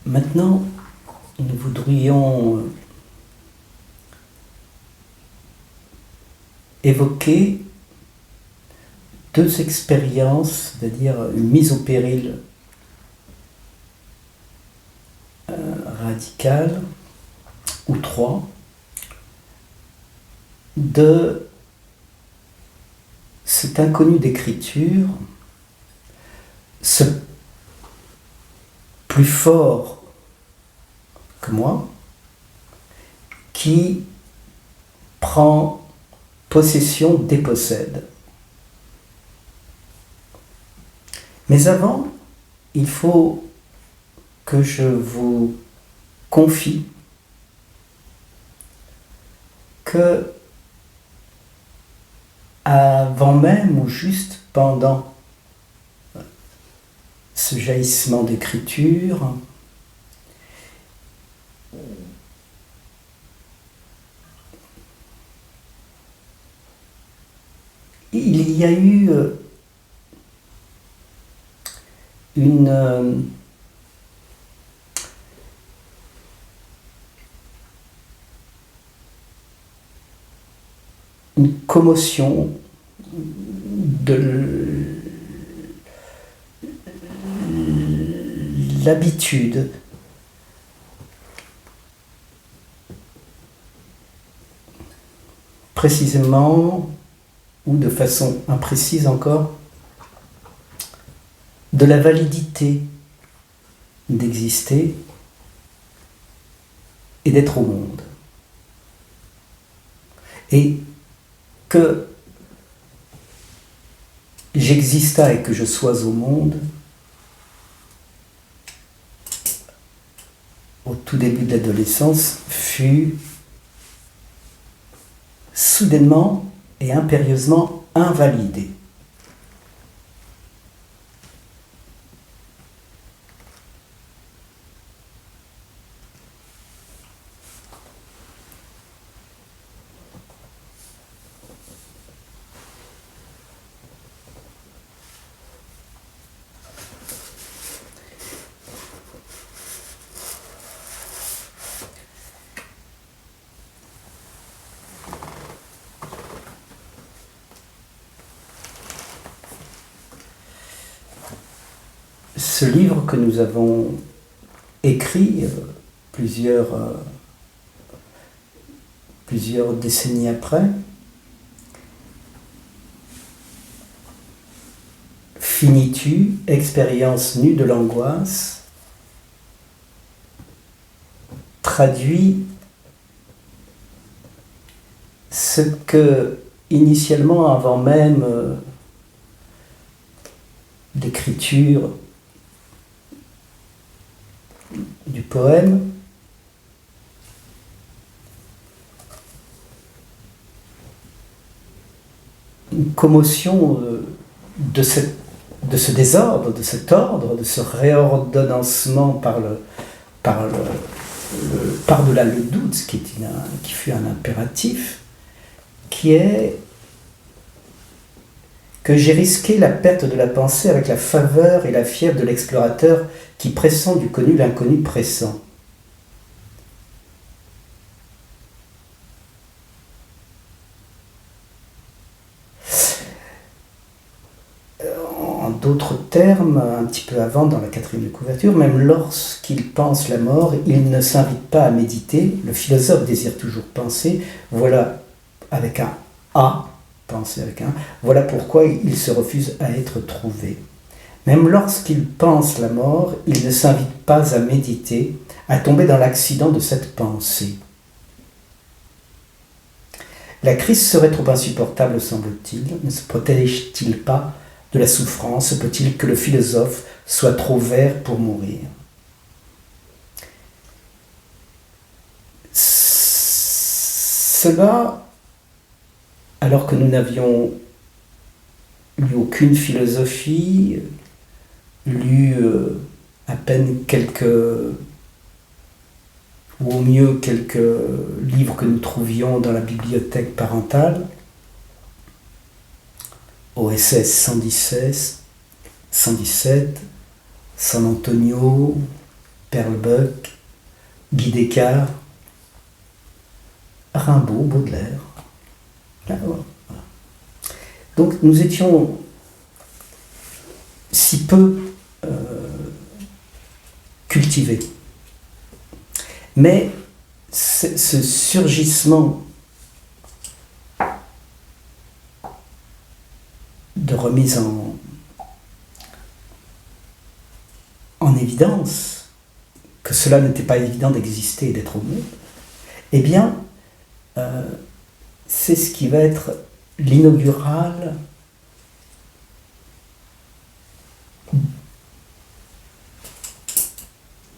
Maintenant, nous voudrions évoquer deux expériences, c'est-à-dire une mise au péril radicale, ou trois, de cet inconnu d'écriture, ce plus fort que moi, qui prend possession, dépossède. Mais avant, il faut que je vous confie que avant même ou juste pendant ce jaillissement d'écriture, il y a eu une commotion de l'habitude précisément ou de façon imprécise encore de la validité d'exister et d'être au monde. Et que j'exista et que je sois au monde, au tout début de l'adolescence, fut soudainement et impérieusement invalidé. Ce livre que nous avons écrit plusieurs décennies après, Finitu, expérience nue de l'angoisse, traduit ce que, initialement, avant même l'écriture du poème, une commotion de ce désordre, de cet ordre, de ce réordonnancement par-delà le doute, qui fut un impératif, qui est que j'ai risqué la perte de la pensée avec la faveur et la fièvre de l'explorateur qui, pressant du connu, l'inconnu pressant. En d'autres termes, un petit peu avant, dans la quatrième de couverture, même lorsqu'il pense la mort, il ne s'invite pas à méditer. Le philosophe désire toujours penser. Voilà, avec un A, penser avec un, voilà pourquoi il se refuse à être trouvé. Même lorsqu'il pense la mort, il ne s'invite pas à méditer, à tomber dans l'accident de cette pensée. La crise serait trop insupportable, semble-t-il. Ne se protège-t-il pas de la souffrance? Peut-il que le philosophe soit trop vert pour mourir? Cela, alors que nous n'avions lu aucune philosophie, lu à peine ou au mieux quelques livres que nous trouvions dans la bibliothèque parentale, OSS 117, San Antonio, Perlebuck, Guy Descartes, Rimbaud, Baudelaire. Là, voilà. Donc nous étions si peu cultivés. Mais ce surgissement de remise en évidence que cela n'était pas évident d'exister et d'être au monde, eh bien, c'est ce qui va être l'inaugural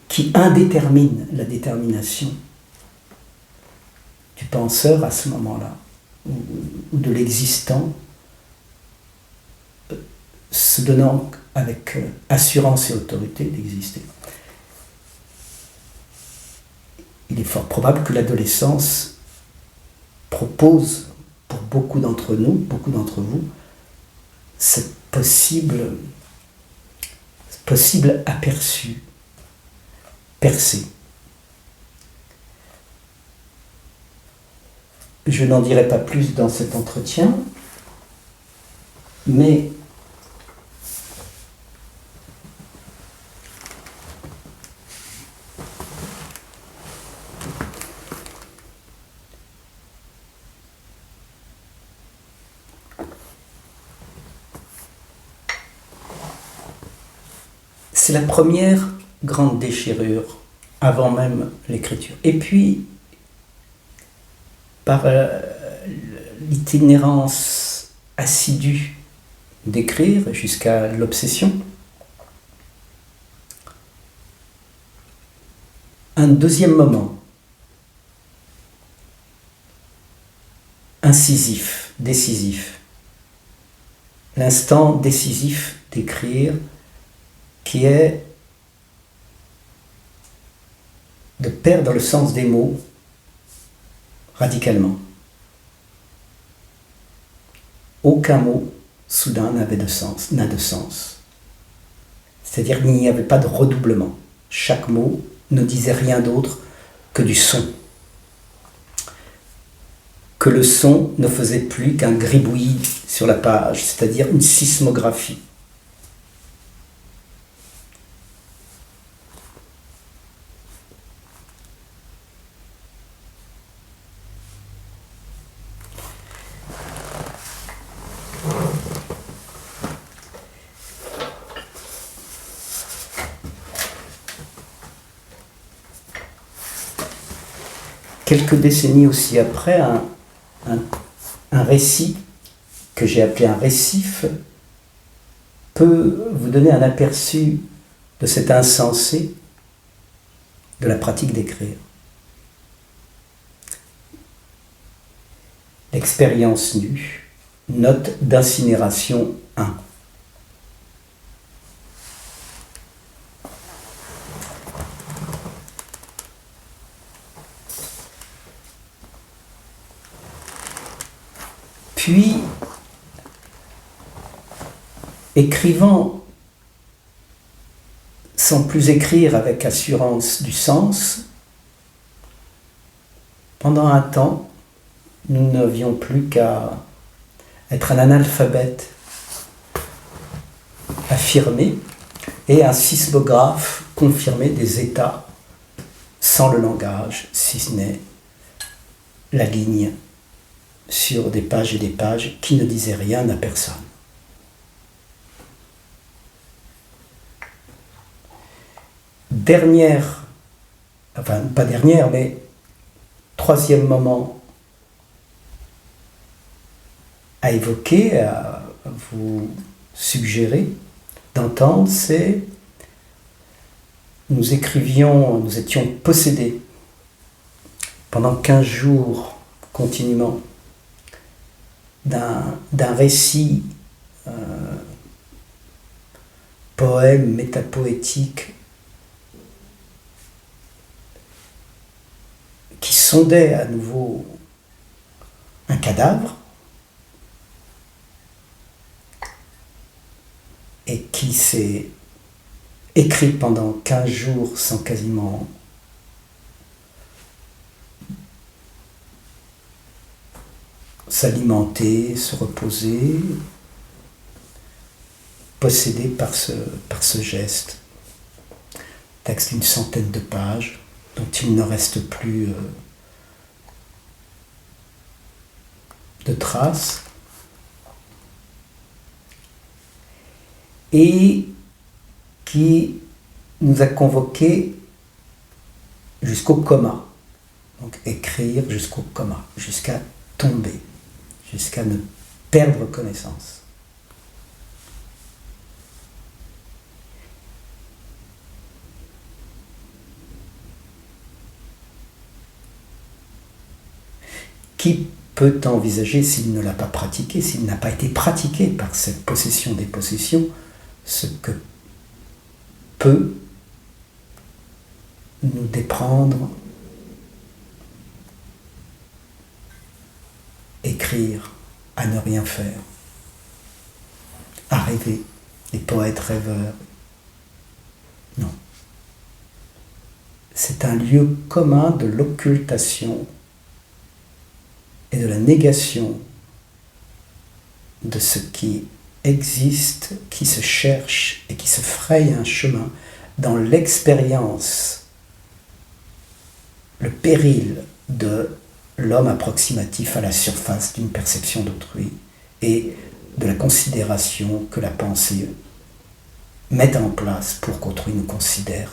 qui indétermine la détermination du penseur à ce moment-là, ou de l'existant, se donnant avec assurance et autorité d'exister. Il est fort probable que l'adolescence propose pour beaucoup d'entre nous, beaucoup d'entre vous, ce possible aperçu, percé. Je n'en dirai pas plus dans cet entretien, mais c'est la première grande déchirure avant même l'écriture. Et puis, par l'itinérance assidue d'écrire jusqu'à l'obsession, un deuxième moment, incisif, décisif, l'instant décisif d'écrire, qui est de perdre le sens des mots radicalement. Aucun mot, soudain, n'a de sens. C'est-à-dire qu'il n'y avait pas de redoublement. Chaque mot ne disait rien d'autre que du son. Que le son ne faisait plus qu'un gribouillis sur la page, c'est-à-dire une sismographie. Quelques décennies aussi après, un récit que j'ai appelé un récif peut vous donner un aperçu de cet insensé de la pratique d'écrire. L'expérience nue, note d'incinération 1. Puis, écrivant sans plus écrire avec assurance du sens, pendant un temps, nous n'avions plus qu'à être un analphabète affirmé et un sismographe confirmé des états sans le langage, si ce n'est la ligne sur des pages et des pages qui ne disaient rien à personne. Dernière, enfin pas dernière, mais troisième moment à évoquer, à vous suggérer d'entendre, c'est nous étions possédés pendant 15 jours continuellement d'un récit poème métapoétique qui sondait à nouveau un cadavre et qui s'est écrit pendant 15 jours sans quasiment s'alimenter, se reposer, possédé par ce geste. Texte d'une centaine de pages, dont il ne reste plus de traces. Et qui nous a convoqués jusqu'au coma. Donc écrire jusqu'au coma, jusqu'à tomber, jusqu'à ne perdre connaissance. Qui peut envisager, s'il ne l'a pas pratiqué, s'il n'a pas été pratiqué par cette possession des possessions, ce que peut nous déprendre écrire, à ne rien faire, à rêver, les poètes rêveurs. Non. C'est un lieu commun de l'occultation et de la négation de ce qui existe, qui se cherche et qui se fraye un chemin dans l'expérience, le péril de l'homme approximatif à la surface d'une perception d'autrui et de la considération que la pensée met en place pour qu'autrui nous considère.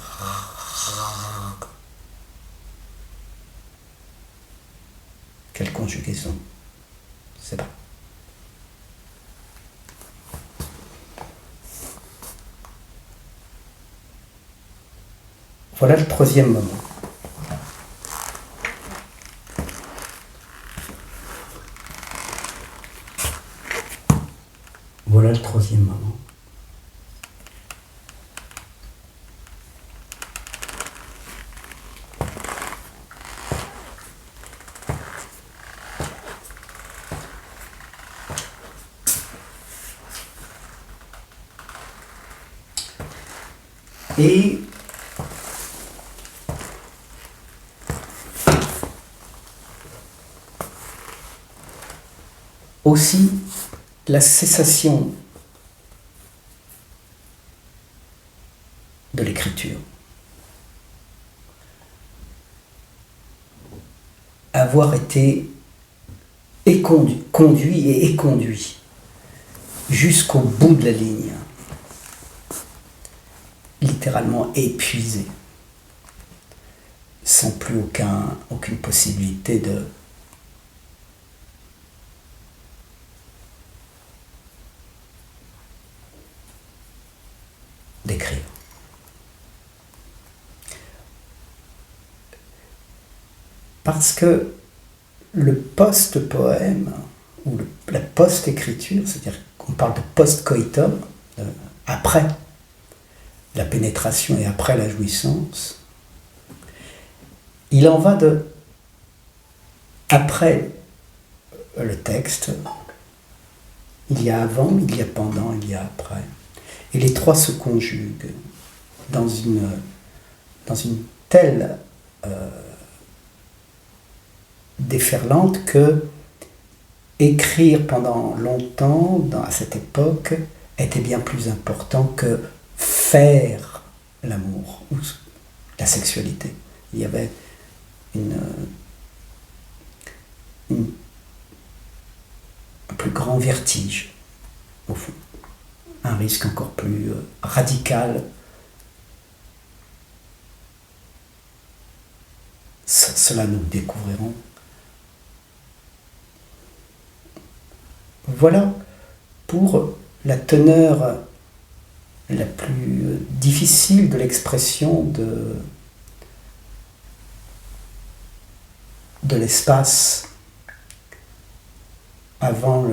Quelle conjugaison, c'est pas. Voilà le troisième moment. Voilà le troisième moment. Et aussi la cessation de l'écriture. Avoir été conduit et éconduit jusqu'au bout de la ligne, littéralement épuisé, sans plus aucune possibilité d'écrire. Parce que le post-poème, ou la post-écriture, c'est-à-dire qu'on parle de post-coitum, après la pénétration et après la jouissance, il en va de après le texte, il y a avant, il y a pendant, il y a après. Et les trois se conjuguent dans une telle déferlante que écrire pendant longtemps, à cette époque, était bien plus important que faire l'amour ou la sexualité. Il y avait un plus grand vertige, au fond. Un risque encore plus radical. Cela nous découvrirons. Voilà pour la teneur la plus difficile de l'expression de l'espace avant